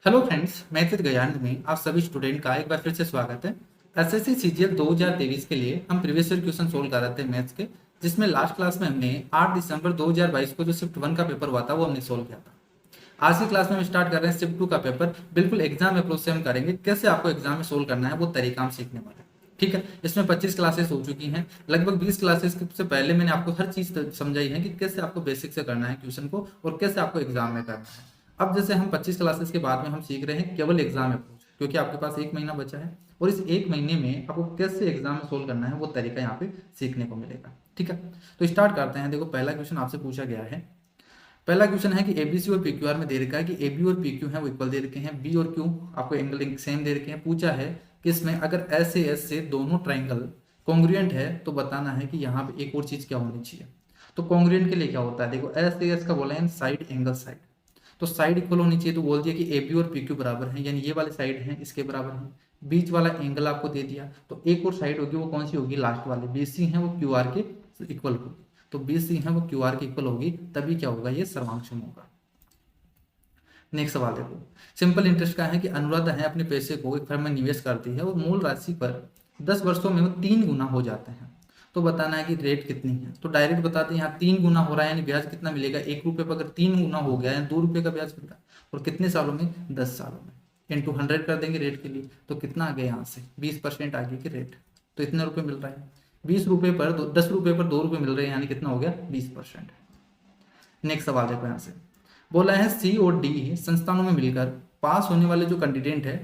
Hello friends, math with Gayanand में आप सभी स्टूडेंट का एक बार फिर से स्वागत है। एसएससी सीजीएल 2023 के लिए हम प्रीवियस ईयर क्वेश्चन सोल्व कर रहे थे मैथ्स के, जिसमें लास्ट क्लास में हमने 8 दिसंबर 2022 को जो शिफ्ट 1 का पेपर हुआ था वो हमने सोल्व किया था। आज की क्लास में हम स्टार्ट कर रहे हैं शिफ्ट 2 का पेपर। बिल्कुल एग्जाम अप्रोच से हम करेंगे, कैसे आपको एग्जाम में सोल्व करना है वो तरीका हम सीखने वाले हैं। ठीक है, इसमें 25 क्लासेस हो चुकी हैं। लगभग 20 क्लासेस से पहले मैंने आपको हर चीज समझाई है कि कैसे आपको बेसिक से करना है क्वेश्चन को और कैसे आपको एग्जाम में करना है। अब जैसे हम 25 क्लासेस के बाद में हम सीख रहे हैं केवल एग्जाम अप्रोच, क्योंकि आपके पास एक महीना बचा है और इस एक महीने में आपको कैसे एग्जाम में सोल्व करना है वो तरीका यहाँ पे सीखने को मिलेगा। ठीक है, तो स्टार्ट करते हैं। देखो, पहला क्वेश्चन आपसे पूछा गया है। पहला क्वेश्चन है कि एबीसी और पीक्यूआर में दे रखा है कि एबी और पीक्यू है वो इक्वल दे रखे हैं, बी और क्यू आपको एंगल सेम दे रखे हैं। पूछा है कि इसमें अगर एस से एस से दोनों ट्राइंगल कॉन्ग्रुएंट है तो बताना है कि यहाँ पे एक और चीज क्या होनी चाहिए। तो कॉन्ग्रुएंट के लिए क्या होता है, देखो एस से एस का बोला है साइड एंगल साइड, तो साइड इक्वल होनी चाहिए। तो बोल दिया कि ए बी और पी क्यू बराबर है, यानी ये वाले साइड है इसके बराबर है। बीच वाला एंगल आपको दे दिया, तो एक और साइड होगी वो कौन सी होगी, लास्ट वाली बी सी है वो क्यू आर के इक्वल होगी। तो बी सी है वो क्यू आर के इक्वल होगी, तभी क्या होगा, ये सर्वांशम होगा। नेक्स्ट सवाल देखो, सिंपल इंटरेस्ट का है कि अनुराधा है अपने पैसे को एक फर्म में निवेश करती है और मूल राशि पर 10 वर्षों में वो 3 गुना हो जाते हैं। तो बताना है कि रेट कितनी है। तो डायरेक्ट बताते हैं, यहाँ 3 गुना हो रहा है यानी ब्याज कितना मिलेगा, 1 रुपये पर अगर 3 गुना हो गया है 2 रुपये का ब्याज मिल रहा है। और कितने सालों में, 10 सालों में। इंटू 100 कर देंगे रेट के लिए, तो कितना आ गया यहाँ से 20% आगे की रेट। तो इतने रुपये मिल रहा है, 20 रुपये पर 10 रुपये पर 2 रुपये मिल रहे हैं, यानी कितना हो गया 20%। नेक्स्ट सवाल देखो, यहाँ से बोला है सी और डी संस्थानों में मिलकर पास होने वाले जो कैंडिडेट है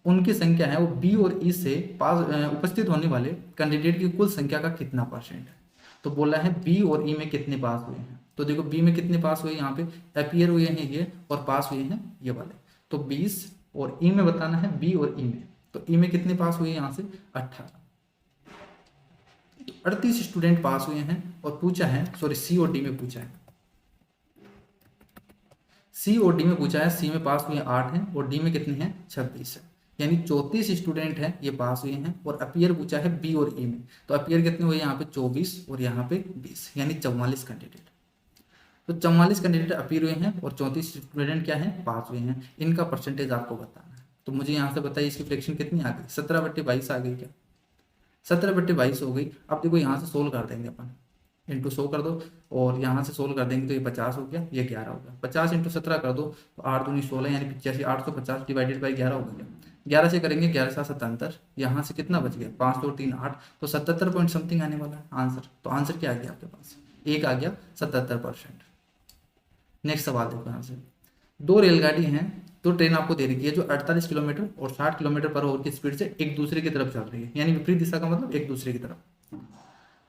उनकी संख्या है वो बी और ई से पास उपस्थित होने वाले कैंडिडेट की कुल संख्या का कितना परसेंट है। तो बोला है बी और ई में कितने पास हुए हैं। तो देखो बी में कितने पास हुए, यहाँ पे अपीयर हुए हैं ये और पास हुए हैं ये वाले। तो 20 और ई में बताना है, बी और ई में। तो ई में कितने पास हुए यहाँ से 18। तो 38 स्टूडेंट पास हुए हैं। और पूछा है, सॉरी सी और डी में पूछा है, सी और डी में पूछा है, सी में पास हुए 8 हैं और डी में कितने हैं 26 है, यानी 34 स्टूडेंट हैं ये पास हुए हैं। और अपीयर पूछा है बी और ई में, तो अपीयर कितने हुए यहाँ पे 24 और यहाँ पे 20, यानी 44 कैंडिडेट। तो 44 कैंडिडेट अपीयर हुए हैं और 34 स्टूडेंट क्या है पास हुए हैं। इनका परसेंटेज आपको बताना है। तो मुझे यहाँ से बताइए इसकी फ्रैक्शन कितनी आ गई, 17/22 आ गई क्या, 17/22 हो गई। अब देखो यहाँ से सोल्व कर देंगे अपन, इंटू 100 कर दो और यहाँ से सोल्व कर देंगे तो ये 50 हो गया, ये 11 हो गया। 50 इंटू 17 कर दो तो 8 दूनी 16 यानी 85, 850 डिवाइडेड बाई 11 हो गया। 11 से करेंगे 11 से 77, यहाँ से कितना बच गया 5 2 3 8, तो 77 पॉइंट समथिंग आने वाला है आंसर। तो आंसर क्या आ गया आपके पास, एक आ गया 77%। नेक्स्ट सवाल देखो, यहाँ से दो रेलगाड़ी हैं, दो ट्रेन आपको दे रखी है जो 48 किलोमीटर और 60 किलोमीटर पर आवर की स्पीड से एक दूसरे की तरफ चल रही है, यानी विपरीत दिशा का मतलब एक दूसरे की तरफ।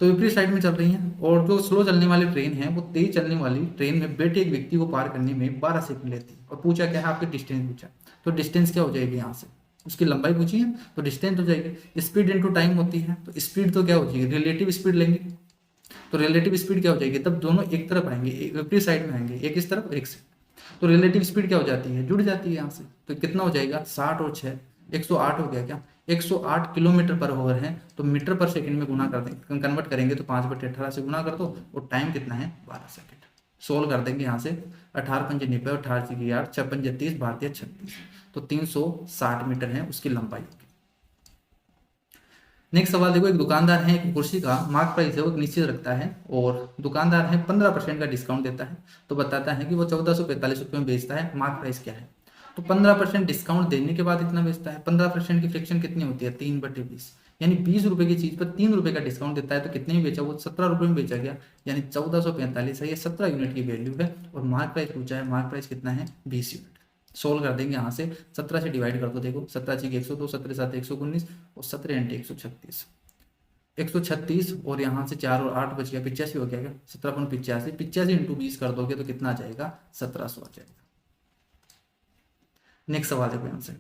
तो विपरीत साइड में चल रही हैं। और जो स्लो चलने वाली ट्रेन है वो तेज चलने वाली ट्रेन में बैठे एक व्यक्ति को पार करने में 12 सेकंड लेती है। और पूछा क्या है, आपके डिस्टेंस पूछा। तो डिस्टेंस क्या हो जाएगी, यहाँ से उसकी लंबाई पूछी है तो डिस्टेंस हो जाएगी। स्पीड इनटू टाइम होती है, तो स्पीड तो क्या हो जाएगी, रिलेटिव स्पीड लेंगे। तो रिलेटिव स्पीड क्या हो जाएगी, तब दोनों एक तरफ आएंगे, विपरीत साइड में आएंगे, एक इस तरफ एक से। तो रिलेटिव स्पीड क्या हो जाती है, जुड़ जाती है यहाँ से। तो कितना हो जाएगा 60 और 6 108 हो गया क्या, 108 किलोमीटर पर आवर है। तो मीटर पर सेकंड में गुना कर देंगे, कन्वर्ट करेंगे तो 5/18 से गुना कर दो और टाइम कितना है 12 सेकंड। सोल्व कर देंगे यहाँ से, 18 पंजे 90, 18 से 8, 6 पंजे 30, 32 36, तो 360 मीटर है उसकी लंबाई होगी। नेक्स्ट सवाल देखो, एक दुकानदार है एक कुर्सी का मार्क प्राइस है वो निश्चित रखता है और दुकानदार है 15% का डिस्काउंट देता है। तो बताता है कि वो 1445 रुपये में बेचता है, मार्क प्राइस क्या है। तो 15% डिस्काउंट देने के बाद इतना बेचता है। 15% की फ्रैक्शन कितनी होती है 3/20, यानी 20 रुपये की चीज पर 3 रुपये का डिस्काउंट देता है तो कितने में बेचा, वो 17 रुपये में बेचा गया, यानी 1445 है। ये 17 यूनिट की वैल्यू है और मार्क प्राइस पूछा है, मार्क प्राइस कितना है 20 यूनिट। सोल्व कर देंगे यहाँ से, 17 से डिवाइड कर दो, देखो 17 6 102, 17 7 119 और 17 × 136, 136 और यहाँ से 4 और 8 बच गया 85 हो गया क्या, 17.85, 85 इंटू 20 कर दोगे तो कितना आ जाएगा 1700 आ जाएगा। नेक्स्ट सवाल देखो, यहाँ से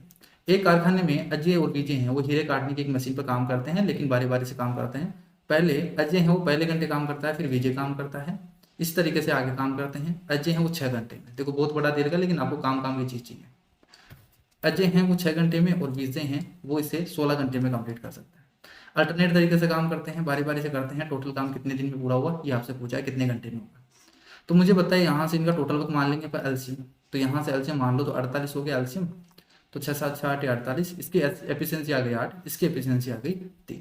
एक कारखाने में अजय और विजय हैं, वो हीरे काटने की एक मशीन पर काम करते हैं लेकिन बारी बारी से काम करते हैं। पहले अजय है वो पहले घंटे काम करता है, फिर विजय काम करता है, इस तरीके से आगे काम करते हैं। अजय है वो 6 घंटे में, देखो बहुत बड़ा दे रखा लेकिन आपको काम काम की चीज चाहिए। अजय हैं वो 6 घंटे में और विजय हैं वो इसे 16 घंटे में कंप्लीट कर सकता है। अल्टरनेट तरीके से काम करते हैं, बारी बारी से करते हैं। टोटल काम कितने दिन में पूरा हुआ ये आपसे पूछा है, कितने घंटे में होगा। तो मुझे बताइए यहाँ से इनका टोटल वक्त मान लेंगे पर एलसीएम, तो यहाँ से एलसीएम मान लो तो 48 हो गया एलसीएम। तो 6 7 6 8 48, इसकी एफिशिएंसी आ गई 8, इसकी एफिशिएंसी आ गई 3।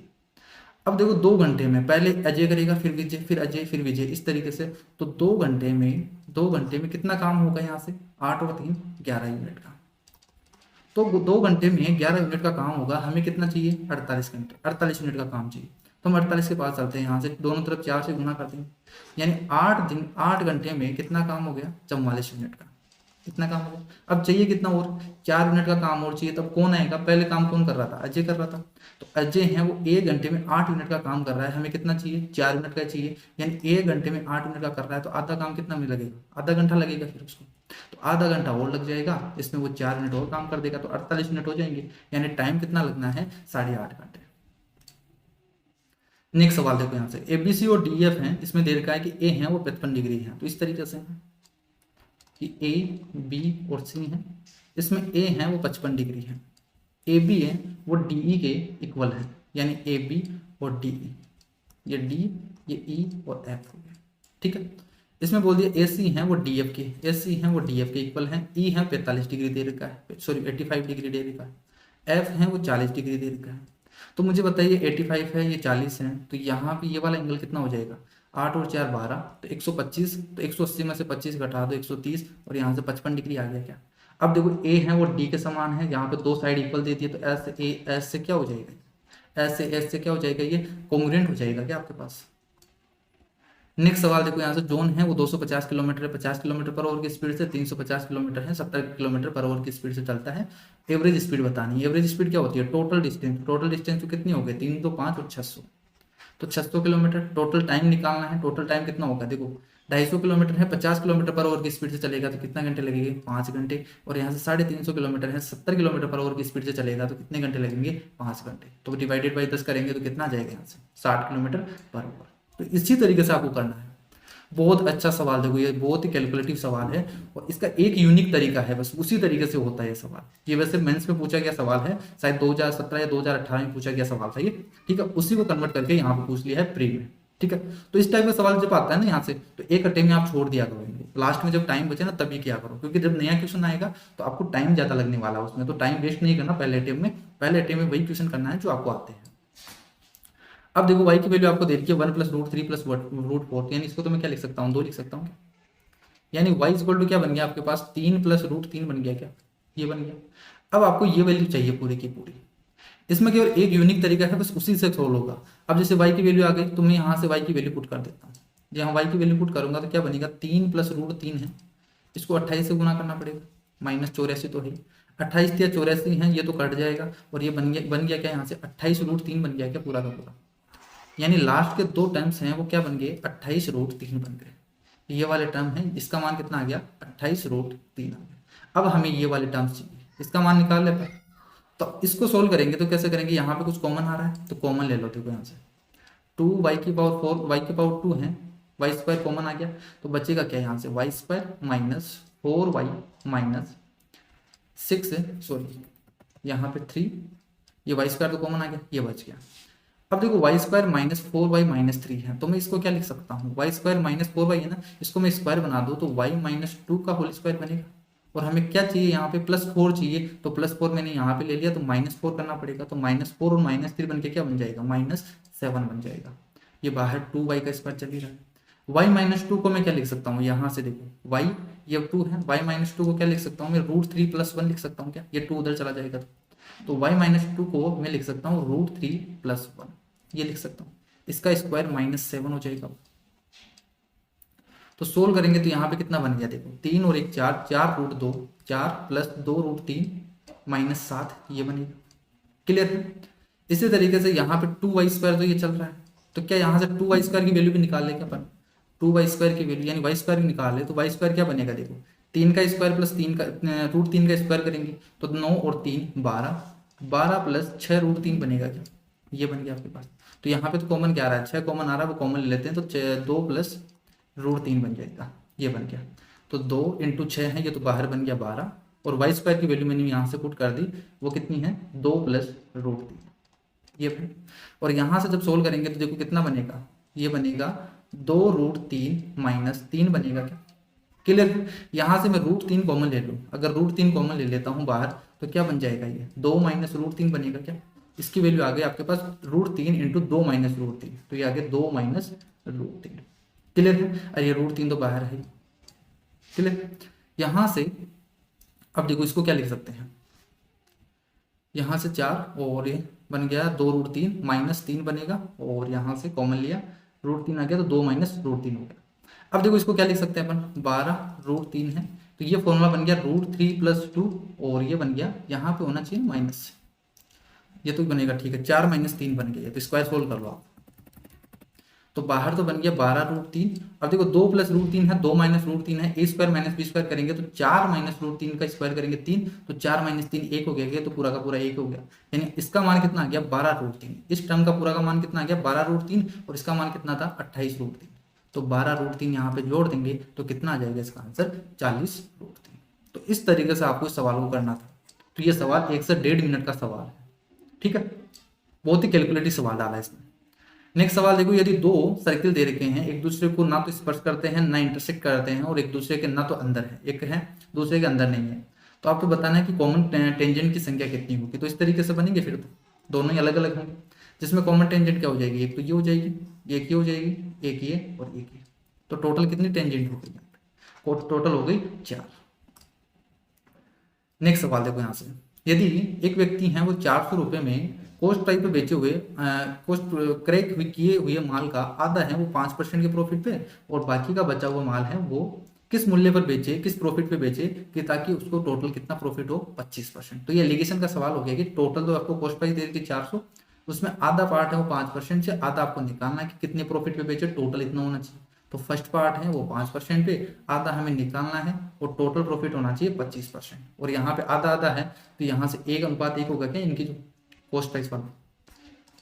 अब देखो 2 घंटे में पहले अजय करेगा, फिर विजय, फिर अजय, फिर विजय, इस तरीके से। तो 2 घंटे में कितना काम होगा यहाँ से, 8 और 3 11 यूनिट का। तो 2 घंटे में 11 यूनिट का काम होगा, हमें कितना चाहिए, 48 घंटे, 48 यूनिट का काम चाहिए। तो हम 48 के पास चलते हैं, यहाँ से दोनों तरफ 4 से गुना करते हैं, यानी 8 घंटे में कितना काम हो गया, 44 यूनिट का। कितना काम हो गया, अब चाहिए कितना और, 4 यूनिट का काम और चाहिए। तब कौन आएगा, पहले काम कौन कर रहा था, अजय कर रहा था। तो अजय है वो 1 घंटे में 8 यूनिट का काम कर रहा है, हमें कितना चाहिए, 4 यूनिट का चाहिए। यानी 1 घंटे में 8 यूनिट का कर रहा है, तो आधा काम कितना में लगेगा, आधा घंटा लगेगा फिर उसको। तो आधा घंटा और लग जाएगा, इसमें वो 4 यूनिट और काम कर देगा, तो 48 यूनिट हो जाएंगे। यानी टाइम कितना लगना है, 8.5 घंटे। नेक्स्ट सवाल देखो यहाँ से, एबीसी और डीएफ है, इसमें दे रखा है कि ए है वो 55 डिग्री है। तो इस तरीके से है कि ए बी और सी है, इसमें ए है वो 55 डिग्री है, ए बी है वो डी ई के इक्वल है, यानी ए बी और डी ई, ये डी, ये ई और एफ हो गया। ठीक है, इसमें बोल दिया ए सी है वो डी एफ के, ए सी है वो डी एफ के इक्वल है, ई है 45 डिग्री दे रखा है, सॉरी 85 डिग्री दे रखा है, एफ है वो 40 डिग्री दे रखा है। तो मुझे बताइए 85 है, ये 40 है, तो यहाँ पे ये वाला एंगल कितना हो जाएगा, 8 और 4 12, तो 125, तो 180 में से 25 घटा दो 130, और यहाँ से 55 डिग्री आ गया क्या। अब देखो ए है वो डी के समान है, यहाँ पे दो साइड इक्वल देती है, तो एस ए एस से क्या हो जाएगा, एस से क्या हो जाएगा, ये कॉन्ग्रुएंट हो जाएगा क्या आपके पास। नेक्स्ट सवाल देखो यहाँ से, जोन है वो 250 किलोमीटर है, 50 किलोमीटर पर आवर की स्पीड से, 350 किलोमीटर है, 70 किलोमीटर पर आवर की स्पीड से चलता है। एवरेज स्पीड बतानी है, एवरेज स्पीड क्या होती है, टोटल डिस्टेंस, टोटल डिस्टेंस तो कितनी हो गई, 3 2 5 और 600, तो 600 किलोमीटर। टोटल टाइम निकालना है, टोटल टाइम कितना होगा, देखो 250 किलोमीटर है, 50 किलोमीटर पर आवर की स्पीड से चलेगा तो कितना घंटे लगेंगे, 5 घंटे। और यहाँ से 350 किलोमीटर है, 70 किलोमीटर पर आवर की स्पीड से चलेगा तो कितने घंटे लगेंगे, 5 घंटे। तो डिवाइडेड बाई 10 करेंगे तो कितना आ जाएगा यहाँ से, 60 किलोमीटर पर आवर। तो इसी तरीके से आपको करना है। बहुत अच्छा सवाल, देखो ये बहुत ही कैलकुलेटिव सवाल है, और इसका एक यूनिक तरीका है, बस उसी तरीके से होता है ये सवाल। ये वैसे मेंस में पूछा गया सवाल है, शायद 2017 या 2018 में पूछा गया सवाल था ये। ठीक है, उसी को कन्वर्ट करके यहाँ पे पूछ लिया है प्री में। ठीक है, तो इस टाइप का सवाल जब आता है ना यहाँ से, तो एक अटेम्प्ट में आप छोड़ दिया करोगे, लास्ट में जब टाइम बचे ना तभी किया करो, क्योंकि जब नया क्वेश्चन आएगा तो आपको टाइम ज्यादा लगने वाला है उसमें, तो टाइम वेस्ट नहीं करना पहले अटेम्प्ट में, पहले अटेम्प्ट में वही क्वेश्चन करना है जो आपको आते हैं। अब देखो y की वैल्यू आपको दे रखी है 1 + √3 + √4, यानी इसको तो मैं क्या लिख सकता हूँ, 2 लिख सकता हूँ, यानी y इक्वल टू क्या बन गया आपके पास, 3 + √3 बन गया क्या, ये बन गया। अब आपको ये वैल्यू चाहिए पूरी की पूरी, इसमें केवल एक यूनिक तरीका है, बस उसी से सोल्व होगा। अब जैसे y की वैल्यू आ गई तो मैं यहाँ से y की वैल्यू पुट कर देता हूँ, यहाँ y की वैल्यू पुट करूंगा तो क्या बनेगा, 3 + √3 है, इसको 28 से गुना करना पड़ेगा, -84 तो है, 28 या 84 है, ये तो कट जाएगा, और ये बन गया क्या यहाँ से 28 √3 बन गया क्या पूरा का पूरा। यानी लास्ट के 2 टर्म्स हैं वो क्या बन गए, 28 √3 बन गए। ये वाले टर्म है, इसका मान कितना आ गया, 28 √3 आ गया। अब हमें ये वाले टर्म्स चाहिए, इसका मान निकाल लेते हैं। तो इसको सोल्व करेंगे तो कैसे करेंगे, यहाँ पे कुछ कॉमन आ रहा है तो कॉमन ले लो, देखो यहाँ से 2y की पावर 4, y की पावर 2 है, y² कॉमन आ गया, तो बचेगा क्या यहाँ से, y² - 4y - 6, सॉरी यहाँ पे 3, ये y² तो कॉमन आ गया, ये बच गया। अब देखो y² - 4y - 3 है, तो मैं इसको क्या लिख सकता हूँ, y² - 4y है ना, इसको मैं स्क्वायर बना दूँ तो y - 2 का होल स्क्वायर बनेगा। और हमें क्या चाहिए यहाँ पे, +4 चाहिए, तो +4 मैंने यहाँ पे ले लिया, तो -4 करना पड़ेगा, तो -4 और -3 बन के क्या बन जाएगा, -7 बन जाएगा। ये बाहर 2y का स्क्वायर चल ही रहा है। y - 2 को मैं क्या लिख सकता हूँ, यहाँ से देखो y, ये 2 है, y - 2 को क्या लिख सकता हूँ मैं, √3 + 1 लिख सकता हूँ क्या, ये 2 उधर चला जाएगा, तो y - 2 को मैं लिख सकता हूँ √3 + 1, ये लिख सकता हूँ, इसका स्क्वायर -7 हो जाएगा। तो सोल्व करेंगे तो यहाँ पे कितना बन गया, देखो 3 और 1 4, 4√2, 4 + 2√3 -7, ये बनेगा। क्लियर है। इसी तरीके से यहाँ पे 2y² तो ये चल रहा है, तो क्या यहाँ से 2y² की वैल्यू भी निकाल ले क्या अपन, 2y² की वैल्यू यानी y² की निकाल ले, तो y² क्या बनेगा, देखो 3 का स्क्वायर + 3 का √3 का स्क्वायर करेंगे तो 9 और 3 12, 12 + 6 √3 बनेगा क्या, ये बन गया आपके पास। तो यहाँ पे तो कॉमन क्या आ रहा है, 6 कॉमन आ रहा है, वो कॉमन ले लेते हैं, तो 2 + √3 बन जाएगा, ये बन गया। तो 2 × 6 है, ये तो बाहर बन गया 12, और y² की वैल्यू मैंने यहाँ से पुट कर दी, वो कितनी है 2 + √3, ये बन। और यहाँ से जब सोल्व करेंगे तो देखो कितना बनेगा, ये बनेगा 2√3 - 3 बनेगा क्या, क्लियर। यहाँ से मैं √3 कॉमन ले लूँ, अगर √3 कॉमन ले लेता हूँ बाहर तो क्या बन जाएगा, ये 2 माइनस √3 बनेगा क्या, इसकी वैल्यू आ गई आपके पास √3 इंटू 2 माइनस √3, तो ये आ गया 2 माइनस √3। क्लियर है, अरे ये √3 तो बाहर है। क्लियर। यहाँ से अब देखो इसको क्या लिख सकते हैं, यहाँ से 4 और ये बन गया 2 √3 माइनस 3 बनेगा, और यहाँ से कॉमन लिया √3 आ गया तो 2 माइनस √3 हो गया। अब देखो इसको क्या लिख सकते हैं अपन, 12 √3 है, तो ये फॉर्मूला बन गया √3 + 2, और ये बन गया यहाँ पे होना चाहिए माइनस, ये तो बनेगा ठीक है, 4 माइनस 3 बन गया, तो स्क्वायर सोल्व कर लो आप, तो बाहर तो बन गया 12 √3। अब देखो 2 + √3 है, 2 माइनस √3 है, a² माइनस b² करेंगे तो 4 माइनस √3 का स्क्वायर करेंगे 3, तो 4 माइनस 3 1 हो गया, तो पूरा का पूरा 1 हो गया, यानी इसका मान कितना आ गया 12 √3। इस टर्म का पूरा का मान कितना आ गया 12 √3, और इसका मान कितना था 28 √3, तो 12 √3 यहाँ पे जोड़ देंगे तो कितना आ जाएगा इसका आंसर 40 √3। तो इस तरीके से आपको इस सवाल को करना था। तो ये सवाल 1 से 1.5 मिनट का सवाल है, ठीक है, बहुत ही कैलकुलेटिव सवाल डाला है इसमें। नेक्स्ट सवाल देखो, यदि दो सर्किल दे रखे हैं, एक दूसरे को ना तो स्पर्श करते हैं ना इंटरसेक्ट करते हैं, और एक दूसरे के ना तो अंदर है, एक है दूसरे के अंदर नहीं है, तो आपको बताना है कि कॉमन टेंजेंट की संख्या कितनी होगी। तो इस तरीके से बनेंगे, फिर तो दोनों ही अलग अलग होंगे, जिसमें कॉमन टेंजेंट क्या हो जाएगी, एक तो ये हो जाएगी, एक ये हो जाएगी, एक ये और एक ये, तो टोटल कितनी टेंजेंट हो गई, टोटल हो गई 4। नेक्स्ट सवाल देखो यहाँ से, यदि एक व्यक्ति है वो 400 रुपये में कॉस्ट प्राइस पे बेचे हुए कॉस्ट क्रैक किए हुए माल का आधा है वो 5% के प्रॉफिट पे, और बाकी का बचा हुआ माल है वो किस मूल्य पर बेचे, किस प्रॉफिट पे बेचे कि ताकि उसको टोटल कितना प्रॉफिट हो 25%। तो ये एलिगेशन का सवाल हो गया कि टोटल तो आपको कॉस्ट प्राइस दे दी 400, उसमें आधा पार्ट है वो 5% से, आधा आपको निकालना है कि कितने प्रॉफिट पे बेचे, टोटल इतना होना चाहिए। तो फर्स्ट पार्ट है वो 5% पे, आधा हमें निकालना है, और टोटल प्रॉफिट होना चाहिए 25%, और यहाँ पे आधा आधा है तो यहाँ से 1:1 होगा क्या इनकी जो कॉस्ट प्राइस वाला,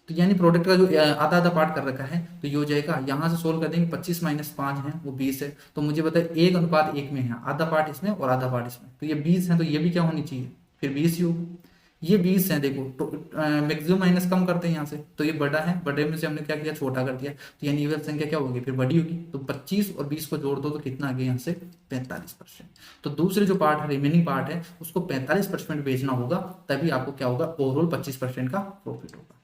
तो यानी प्रोडक्ट का जो आधा आधा पार्ट कर रखा है, तो ये हो जाएगा, यहाँ से सोल्व कर देंगे 25 माइनस 5 है वो 20 है, तो मुझे बताए 1:1 में है, आधा पार्ट इसमें और आधा पार्ट इसमें, तो ये 20 है, तो ये भी क्या होनी चाहिए फिर 20 ही होगी। ये 20 है, देखो तो मैक्सिमम माइनस कम करते हैं यहाँ से, तो ये बड़ा है, बड़े में से हमने क्या किया छोटा कर दिया, तो यानी इवन संख्या क्या होगी फिर बड़ी होगी, तो 25 और 20 को जोड़ दो तो कितना आ गया यहाँ से 45%। तो दूसरे जो पार्ट है रिमेनिंग पार्ट है उसको 45% बेचना होगा, तभी आपको क्या होगा ओवरऑल 25% का प्रॉफिट होगा।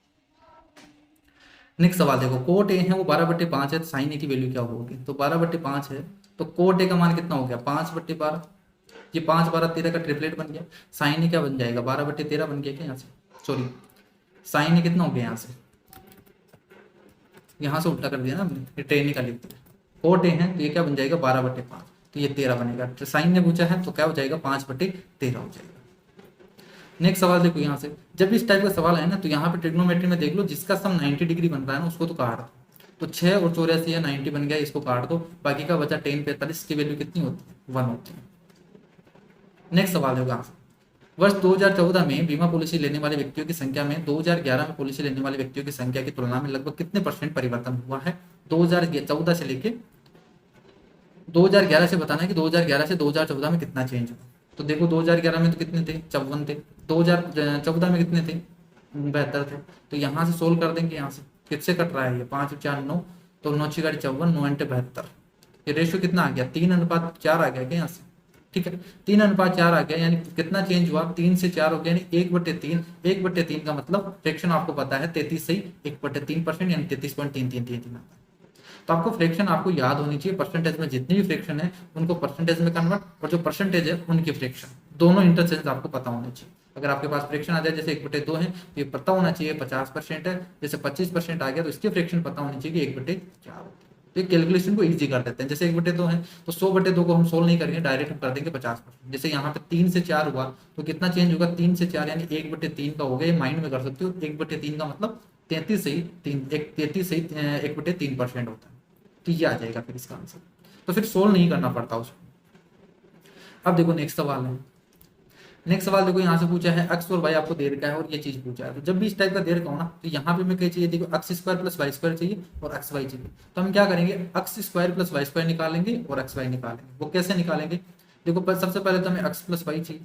नेक्स्ट सवाल देखो, कोट ए है वो 12/5 है, तो साइन ए की वैल्यू क्या होगी, तो 12/5 है तो कोट ए का मान कितना हो गया 5/12, ये 5 12 13 का ट्रिपलेट बन गया, साइन ए क्या बन जाएगा 12/13 बन गया क्या यहाँ से, सॉरी साइन ए कितना हो गया यहाँ से, यहाँ से उल्टा कर दिया ना हमने, ये ट्रेन का लिख दिया, कोट ए है तो ये क्या बन जाएगा 12/5, तो ये 13 बनेगा, तो साइन ने पूछा है तो क्या हो जाएगा 5/13 हो जाएगा। नेक्स्ट सवाल देखो, यहाँ से जब इस टाइप का सवाल है ना, तो यहाँ पे ट्रिग्नोमेट्री में देख लो जिसका सम 90 डिग्री बन रहा है ना उसको तो काट दो, तो 6 और 84 या 90 बन गया, इसको काट दो, बाकी का बचा 10 45 की वैल्यू कितनी होती है 1 होती है। नेक्स्ट सवाल होगा, वर्ष 2014 में बीमा पॉलिसी लेने वाले व्यक्तियों की संख्या में 2011 में पॉलिसी लेने वाले व्यक्तियों की संख्या की तुलना में लगभग कितने % परिवर्तन हुआ है, 2014 से लेके 2011 से बताना है कि 2011 से 2014 में कितना चेंज हुआ। तो देखो 2011 में तो कितने थे 54 थे, 2014 में कितने थे 72 थे, तो यहाँ से सोल्व कर देंगे, यहाँ से किससे कट रहा है ये 5 4 9, तो 9 6 54 9 72, ये रेशियो कितना आ गया 3:4 आ गया क्या यहाँ से, ठीक है 3:4 आ गया, यानी कितना चेंज हुआ 3 से 4 हो गया, यानी 1/3, 1/3 का मतलब फ्रैक्शन आपको पता है 33 से 1/3% यानी 33.333 आता है। तो आपको फ्रैक्शन आपको याद होनी चाहिए, परसेंटेज में जितनी भी फ्रैक्शन है उनको परसेंटेज में कन्वर्ट, और जो परसेंटेज है उनकी फ्रैक्शन दोनों इंटरचेंज आपको पता होने चाहिए। अगर आपके पास फ्रैक्शन आ जाए जैसे 1/2 है तो ये पता होना चाहिए 50% है, जैसे 25% आ गया तो इसकी फ्रैक्शन पता होनी चाहिए कि 1/4। तो ये कैलकुलेशन को इजी कर देते हैं, जैसे 1/2 है तो 100/2 को हम सोल्व नहीं करेंगे, डायरेक्ट हम कर देंगे 50%। जैसे यहाँ पे 3 से 4 हुआ तो कितना चेंज होगा 3 से 4 यानी 1/3 का हो गया, ये माइंड में कर सकते हो 1/3 का मतलब 33 से 1/3% होता है, तो ये आ जाएगा फिर इसका आंसर, तो फिर सोल्व नहीं करना पड़ता उसको। अब देखो नेक्स्ट सवाल है, नेक्स्ट सवाल देखो यहाँ से पूछा है x और y आपको दे रखा है और ये चीज पूछा है, तो जब भी इस टाइप का दे रखा हो ना तो यहाँ पे मैं क्या चाहिए देखो x² + y² चाहिए और xy चाहिए, तो हम क्या करेंगे x² + y² निकालेंगे और xy निकालेंगे। वो कैसे निकालेंगे, देखो सबसे पहले तो हमें x + y चाहिए,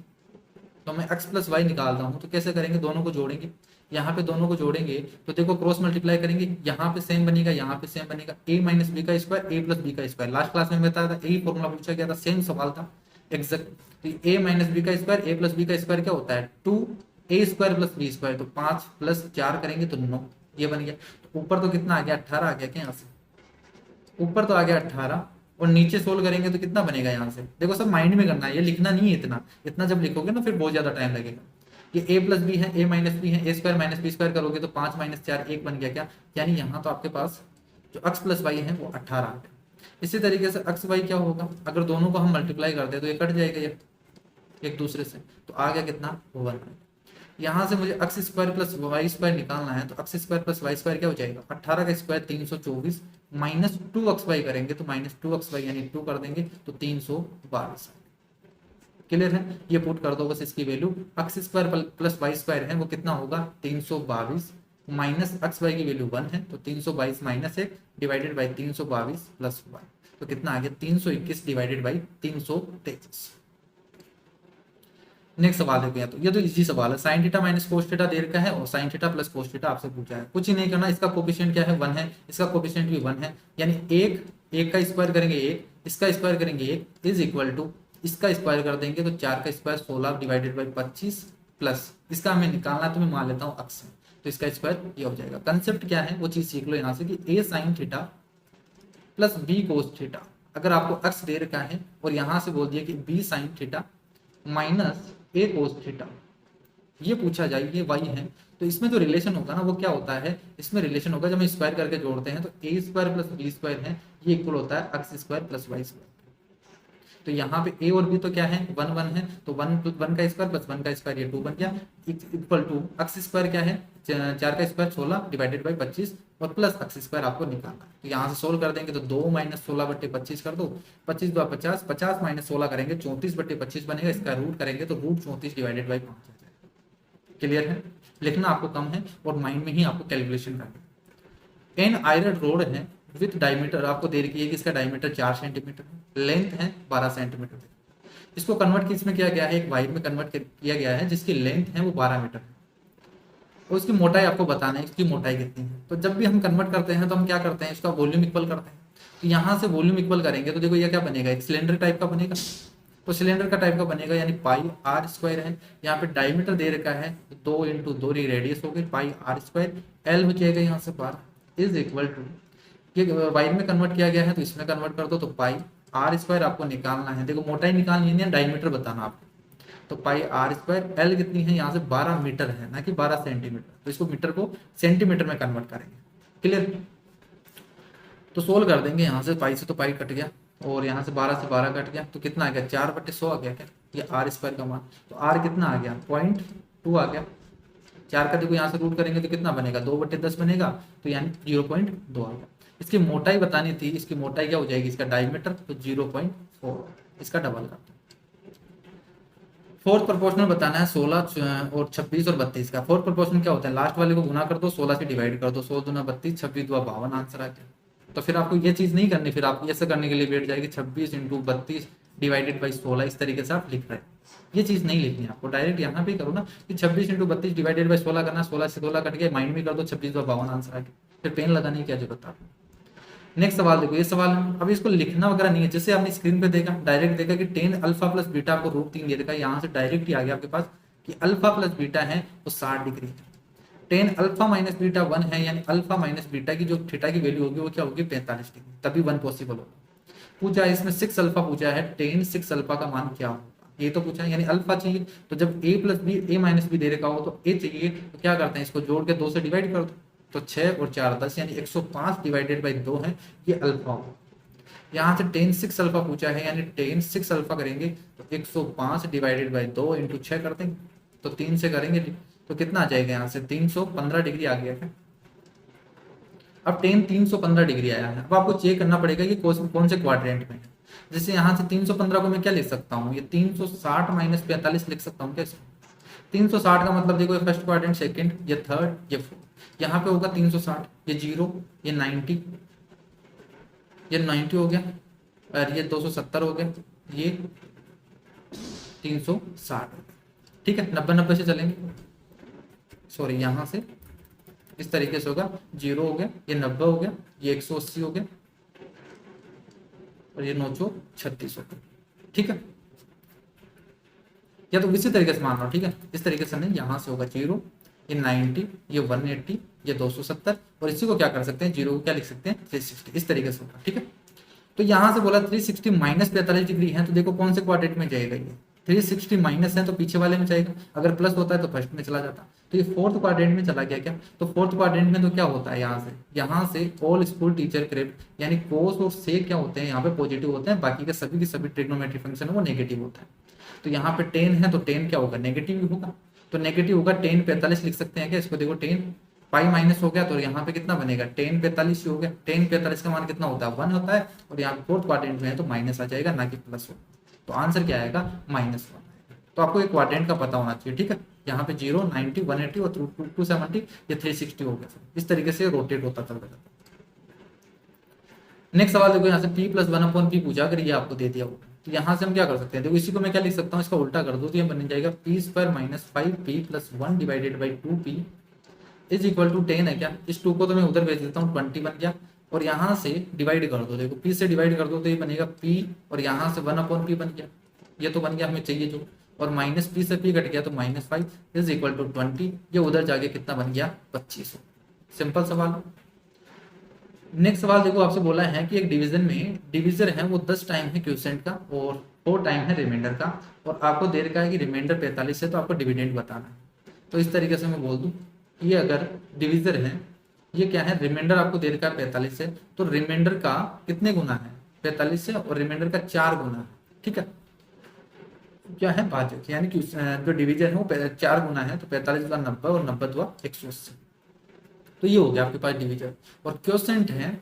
तो मैं x प्लस वाई निकाल रहा हूँ, तो कैसे करेंगे, दोनों को जोड़ेंगे, यहाँ पे दोनों को जोड़ेंगे तो देखो क्रॉस मल्टीप्लाई करेंगे, यहाँ पे सेम बनेगा, यहाँ पे सेम बनेगा, a माइनस बी का स्क्वायर a प्लस बी का स्क्वायर। लास्ट क्लास में बताया था, यही फॉर्मूला पूछा गया था, सेम सवाल था एग्जैक्ट। तो a माइनस बी का स्क्वायर a प्लस बी का स्क्वायर क्या होता है, 2a square plus B square, तो 5 प्लस 4 करेंगे तो 9, ये बन गया। तो ऊपर तो कितना आ गया, 18 आ गया क्या यहाँ से, ऊपर तो आ गया 18, और नीचे सोल्व करेंगे तो कितना बनेगा यहाँ से, देखो सब माइंड में करना है, ये लिखना नहीं है इतना, इतना जब लिखोगे ना फिर बहुत ज्यादा टाइम लगेगा। ये a प्लस बी है, a माइनस बी है, a square minus B square करोगे तो 5 माइनस 4 1 बन गया क्या, यानी यहाँ तो आपके पास जो x प्लस वाई है वो 18 आ गया। इसी तरीके से x वाई क्या होगा, अगर दोनों को हम मल्टीप्लाई करते हैं तो ये कट जाएगा ये एक दूसरे से, तो आ गया कितना 1। यहाँ से मुझे X square plus Y square निकालना है, तो X square plus Y square क्या हो जाएगा, 18 का स्क्वायर 324, माइनस 2xy करेंगे तो माइनस 2xy यानी 2 कर देंगे तो 322। क्लियर है, ये पुट कर दो बस इसकी value, X square plus Y square है वो कितना होगा 322, माइनस एक्स वाई की वैल्यू 1 है तो 322 माइनस 1 डिवाइडेड बाई 322 प्लस 1, तो कितना आ गया 321 डिवाइडेड बाई 333। नेक्स्ट सवाल देखो, यहाँ तो ये तो इजी सवाल है, sine theta minus cos theta दे रखा है और sine theta plus cos theta आपसे पूछा है, कुछ ही नहीं करना, इसका कोफिशिएंट क्या है 1 है, इसका कोफिशिएंट भी 1 है, यानी एक का स्क्वायर करेंगे एक, इसका स्क्वायर करेंगे एक, इज इक्वल टू इसका स्क्वायर कर देंगे तो 4 का स्क्वायर 16 डिवाइडेड बाई 25 प्लस इसका हमें निकालना, तो मैं मान लेता हूँ अक्स, तो इसका स्क्वायर ये हो जाएगा। कंसेप्ट क्या है वो चीज सीख लो यहाँ से कि A sine theta plus B cos theta, अगर आपको अक्स दे रखा है और यहाँ से बोल दिया कि बी साइन थीटा माइनस ए कोस थीटा, ये पूछा जाए ये वाई है, तो इसमें जो रिलेशन होगा ना वो क्या होता है, इसमें रिलेशन होगा जब हम स्क्वायर करके जोड़ते हैं तो A square plus B square है ये इक्वल होता है X square plus Y square. तो यहाँ पे ए और बी तो क्या है 1 1 है, तो 1 का स्क्वायर प्लस 1 का स्क्वायर ये 2 बन गया, इक्वल टू एक्स स्क्वायर क्या है 4 का स्क्वायर 16 डिवाइडेड बाई 25 और प्लस एक्स स्क्वायर आपको निकालना है। तो यहाँ से सोल्व कर देंगे तो 2 माइनस 16 बट्टे 25 कर दो, 25 2 50, 50 माइनस 16 करेंगे 34 बट्टे 25 बनेगा, इसका रूट करेंगे तो रूट 34 डिवाइडेड बाई 5 आ जाएगा। क्लियर है, लिखना आपको कम है और माइंड में ही आपको कैलकुलेशन करना है। एन आयरन रोड है विथ डायमीटर आपको दे रखी है कि इसका डायमीटर 4 सेंटीमीटर है, लेंथ है 12 सेंटीमीटर। इसको कन्वर्ट किस में किया गया है, एक वायर में कन्वर्ट किया गया है जिसकी लेंथ है वो 12 मीटर है, और उसकी मोटाई आपको बताना है इसकी मोटाई कितनी है। तो जब भी हम कन्वर्ट करते हैं तो हम क्या करते हैं, इसका वॉल्यूम इक्वल करते हैं, तो यहाँ से वॉल्यूम इक्वल करेंगे तो देखो ये क्या बनेगा, एक सिलेंडर टाइप का बनेगा, तो सिलेंडर का टाइप का बनेगा यानी पाई आर स्क्वायर है, यहाँ पे डायमीटर दे रखा है 2 इंटू 2 रेडियस हो गई पाई आर स्क्वायर, एल हो जाएगा यहाँ से 12 इज इक्वल टू, ये वायर में कन्वर्ट किया गया है तो इसमें कन्वर्ट कर दो, तो पाई आर स्क्वायर आपको निकालना है, देखो मोटाई निकालनी है डायमीटर बताना आपको, तो पाई आर स्क्वायर एल कितनी है यहाँ से 12 मीटर है ना कि 12 सेंटीमीटर, तो इसको मीटर को सेंटीमीटर में कन्वर्ट करेंगे। क्लियर, तो सोल्व कर देंगे, यहाँ से पाई से तो पाई कट गया और यहाँ से 12 से 12 कट गया, तो कितना आ गया 4/100 आ गया क्या, ये आर स्क्वायर का मान, तो आर कितना आ गया 0.2 आ गया, 4 का देखो यहाँ से रूट करेंगे तो कितना बनेगा 2/10 बनेगा, तो यानी 0.2 आ गया। इसकी मोटाई बतानी थी, इसकी मोटाई क्या हो जाएगी, इसका डायमीटर तो 0.4, इसका डबल कर दो। फोर्थ प्रोपोर्शनल बताना है 16 और 26 और 32 का। फोर्थ प्रोपोर्शनल क्या होता है, लास्ट वाले को गुना कर दो 16 से डिवाइड कर दो, 16 दूना 32 26 दूना 52 आंसर आ गया। तो फिर आपको ये चीज नहीं करनी, फिर आप ऐसे करने के लिए बैठ जाएगी 26 इंटू 32 डिवाइडेड बाई 16, इस तरीके से आप लिख रहे हैं, ये चीज नहीं लिखनी है आपको, डायरेक्ट यहाँ पे करो ना कि 26 इंटू 32 डिवाइडेड बाई 16 करना, 16 से 16 कट गया, माइंड में कर दो 26 दूना 52 आंसर आ गया, फिर पेन लगाने की क्या जरूरत है। नेक्स्ट सवाल देखो, ये सवाल अब इसको लिखना वगैरह नहीं है, जैसे आपने स्क्रीन पे देखा डायरेक्ट देखा कि टेन अल्फा प्लस बीटा आपको √3 दे रखा है, यहाँ से डायरेक्ट ही आ गया आपके पास कि अल्फा प्लस बीटा है वो 60 डिग्री है, टेन अल्फा माइनस बीटा 1 है, यानी अल्फा माइनस बीटा की जो थीटा की वैल्यू होगी वो क्या होगी 45 डिग्री, तभी 1 पॉसिबल होगा। पूछा है इसमें 6 अल्फा पूछा है, टेन 6 अल्फा का मान क्या होगा, ये तो पूछा है, यानी अल्फा चाहिए, तो जब a plus B A minus B दे रखा हो तो a चाहिए, तो क्या करते हैं इसको जोड़ के 2 से डिवाइड कर दो, तो 6 और 4 10 यानी 105 डिवाइडेड बाई 2 है, ये अल्फा हो। यहाँ से टेन 6 अल्फा पूछा है, यानी टेन 6 अल्फा करेंगे तो 105 डिवाइडेड बाई 2 इंटू 6 कर देंगे, तो 3 से करेंगे तो कितना आ जाएगा, यहाँ से 315 डिग्री आ गया है। अब टेन 315 डिग्री आया है, अब आपको चेक करना पड़ेगा कि कौन से क्वाड्रेंट में है। जैसे यहाँ से 315 को मैं क्या लिख सकता हूँ, ये 360 माइनस 45 लिख सकता हूँ क्या इसको, 360 का मतलब देखो ये फर्स्ट क्वाड्रेंट, सेकंड, ये थर्ड, ये फोर्थ, यहाँ पे होगा 360, ये 0, ये 90, ये 90 हो गया, और ये 270 हो गया, ये 360 हो गया। ठीक है, 90-90 से चलेंगे, सॉरी यहाँ से इस तरीके से होगा, 0 हो गया, ये 90 हो गया, ये 180 हो गया, और ये 936 हो गया। ठीक है, या तो इसी तरीके से मान लो, ठीक है, इस तरीके से नहीं, यहाँ से होगा 0, ये 90, ये 180, ये 270, और इसी को क्या कर सकते हैं, 0 को क्या लिख सकते हैं 360, इस तरीके से होगा। ठीक है, तो यहाँ से बोला 360 माइनस 45 डिग्री है, तो देखो कौन से क्वाड्रेंट में जाएगा, ये 360 माइनस है तो पीछे वाले में जाएगा, अगर प्लस होता है तो फर्स्ट में चला जाता, तो ये फोर्थ क्वाड्रेंट में चला गया क्या, तो फोर्थ क्वाड्रेंट में तो क्या होता है, यहाँ से ऑल स्कूल टीचर क्रेडिट यानी कोस और से क्या होते हैं यहाँ पे पॉजिटिव होते हैं, बाकी के सभी ट्रिग्नोमेट्रिक फंक्शन है वो नेगेटिव होता है। तो यहाँ पे 10 है तो 10 क्या होगा, नेगेटिव ही होगा, तो नेगेटिव होगा 10 45 लिख सकते हैं क्या इसको, देखो 10 पाई माइनस हो गया, तो यहाँ पे कितना बनेगा 10 45 ही हो गया, 10 45 का मान कितना होता है 1 होता है, और यहाँ पे फोर्थ क्वाड्रेंट में है तो माइनस आ जाएगा ना कि प्लस हो, तो आंसर क्या आएगा -1। तो आपको एक क्वाड्रेंट का पता होना चाहिए। ठीक है, यहाँ पे 0 90 180 और 270 ये 360 हो गया, इस तरीके से रोटेट होता चलता। नेक्स्ट सवाल देखो, यहाँ से p + 1/p पूछा, अगर ये आपको दे दिया हो तो यहाँ से हम क्या कर सकते हैं, देखो इसी को मैं क्या लिख सकता हूँ, इसका उल्टा कर दो तो ये बन जाएगा p² - 5p + 1 / 2p = 10 है क्या, इस 2 को तो मैं उधर भेज देता हूँ, 20 बन गया, और यहाँ से डिवाइड कर दो, देखो p से डिवाइड कर दो तो ये बनेगा p, और यहाँ से 1/p बन गया, ये तो बन गया हमें चाहिए जो, और -p से p कट गया तो -5 = 20, ये उधर जाके कितना बन गया 2500। सिंपल सवाल। नेक्स्ट सवाल देखो, आपसे बोला है कि एक डिवीजन में डिविजर है वो 10 टाइम है क्वोशिएंट का और 4 टाइम है रिमाइंडर का, और आपको दे रखा है कि रिमाइंडर 45 है, तो आपको डिविडेंड बताना है। तो इस तरीके से मैं बोल दूं, ये अगर डिविजर है, ये क्या है, रिमाइंडर आपको दे रखा है 45 है, तो रिमाइंडर का कितने गुना है 45 से, और रिमाइंडर का 4 गुना है। ठीक है, क्या है भाजक, यानी कि जो डिविजन है वो 4 गुना है, तो 45 × 90 और 90 × 180, तो ये हो गया आपके पास डिविजन। और क्वोशिएंट है,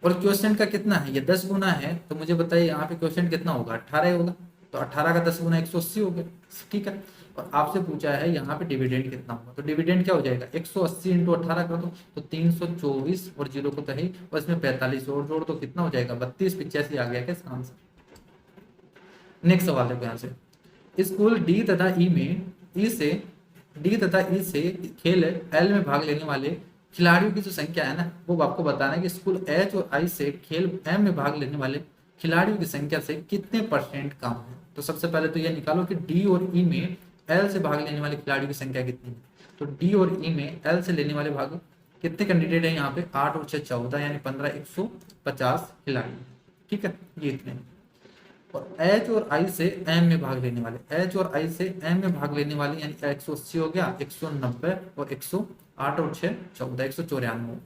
और क्वोशिएंट का कितना है, ये 10 गुना है, तो मुझे बताइए यहाँ पे क्वोशिएंट कितना होगा 18 होगा, तो 18 का 10 गुना 180 हो गया। ठीक है, और आपसे पूछा है यहाँ पे डिविडेंड कितना होगा, तो डिविडेंड क्या हो जाएगा 180 × 18 कर दो तो 324, और 0 को तही, और इसमें 45 और जोड़ दो कितना हो जाएगा 32 85 आ गया क्या इसका आंसर। नेक्स्ट सवाल देखो, यहाँ से स्कूल डी तथा ई में डी तथा ई से खेल एल में भाग लेने वाले खिलाड़ियों की जो संख्या है ना, वो आपको बताना है कि स्कूल एच और आई से खेल एम में भाग लेने वाले खिलाड़ियों की संख्या से कितने % कम है। तो सबसे पहले तो ये निकालो कि डी और ई में एल से भाग लेने वाले खिलाड़ियों की संख्या कितनी है, तो डी और ई में एल से लेने वाले भाग कितने कैंडिडेट है यहाँ पे 8 और 6 14, यानी 15 150 खिलाड़ी। ठीक है, ये इतने। और एच और आई से एम में भाग लेने वाले, एच और आई से एम में भाग लेने वाले यानी 180 हो गया, 190 और 108 और 6 14 194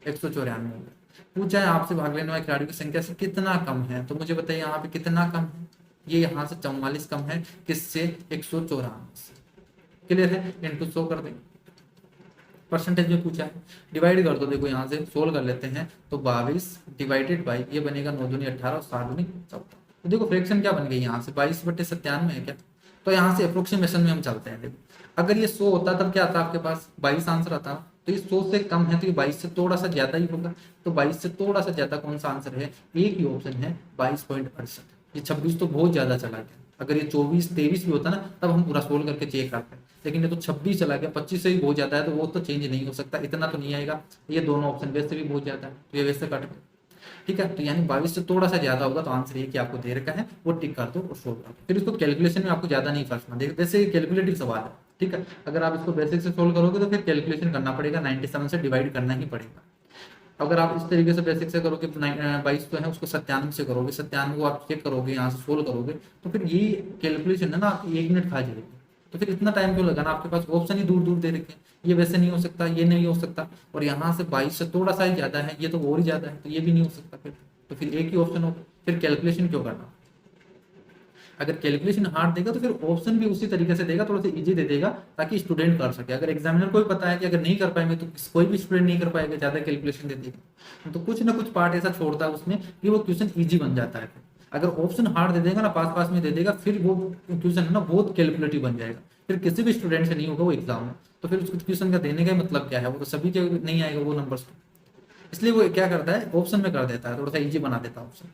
194 हो गया। पूछा है आपसे भाग लेने वाले खिलाड़ियों की संख्या से कितना कम है, तो मुझे बताइए यहाँ पे कितना कम है, ये यहाँ से 44 कम है, किससे 194 से। क्लियर है, इनटू 100 कर देंगे, परसेंटेज में पूछा है, डिवाइड कर दो, देखो यहाँ से सोल्व कर लेते हैं, तो 22 डिवाइडेड बाई ये बनेगा 9 दूनी 18 और 7 दूनी 14। तो देखो फ्रैक्शन क्या बन गई यहाँ से 22/97 है क्या, तो यहाँ से अप्रोक्सीमेशन में हम चलते हैं। देखो अगर ये 100 होता तब क्या आता आपके पास 22 आंसर आता, तो ये 100 से कम है तो ये 22 से थोड़ा सा ज्यादा ही होगा, तो 22 से थोड़ा सा ज्यादा कौन सा आंसर है, एक ही ऑप्शन है 22.68। ये 26 तो बहुत ज्यादा चला गया, अगर ये 24 23 भी होता ना तब हम पूरा सोल्व करके चेक करते हैं, लेकिन ये तो 26 चला गया, 25 से भी बहुत ज्यादा है, तो वो तो चेंज नहीं हो सकता, इतना तो नहीं आएगा। ये दोनों ऑप्शन वैसे भी बहुत ज्यादा है, तो ये वैसे कट गए। ठीक है, तो यानी 22 से थोड़ा सा ज्यादा होगा, तो आंसर ये कि आपको दे रखा है वो टिक कर दो और सोल्व कर दो। फिर इसको कैलकुलेशन में आपको ज्यादा नहीं फंसना, देखो वैसे कैलकुलेटिव सवाल है। ठीक है, अगर आप इसको बेसिक से सोल्व करोगे तो फिर कैलकुलेशन करना पड़ेगा, 97 से डिवाइड करना ही पड़ेगा। अगर आप इस तरीके से बेसिक से करोगे, 22 तो है उसको 97 से करोगे, 97 को आप चेक करोगे, यहाँ से सोल्व करोगे, तो फिर ये कैलकुलेशन है ना आपकी 1 मिनट खा जाएगी, तो फिर इतना टाइम क्यों लगाना, आपके पास ऑप्शन ही दूर दूर दे रखे हैं, ये वैसे नहीं हो सकता, ये नहीं हो सकता, और यहाँ से 22 से थोड़ा सा ही ज्यादा है, ये तो और ही ज्यादा है, तो ये भी नहीं हो सकता फिर, तो फिर एक ही ऑप्शन हो, फिर कैलकुलेशन क्यों करना। अगर कैलकुलेशन हार्ड देगा तो फिर ऑप्शन भी उसी तरीके से देगा, थोड़ा सा इजी दे देगा ताकि स्टूडेंट कर सके। अगर एग्जामिनर को भी पता है कि अगर नहीं कर पाएंगे तो कोई भी स्टूडेंट नहीं कर पाएगा, ज्यादा कैलकुलेशन दे देगा, तो कुछ ना कुछ पार्ट ऐसा छोड़ता है उसमें कि वो क्वेश्चन इजी बन जाता है। अगर ऑप्शन हार्ड दे देगा ना, पास पास में दे देगा, फिर वो क्वेश्चन है ना बहुत कैलकुलेटिव बन जाएगा, फिर किसी भी स्टूडेंट से नहीं होगा वो एग्जाम में, तो फिर उसको क्वेश्चन का देने का मतलब क्या है, वो तो सभी के नहीं आएगा वो नंबर, इसलिए वो क्या करता है ऑप्शन में कर देता है, थोड़ा सा इजी बना देता है ऑप्शन।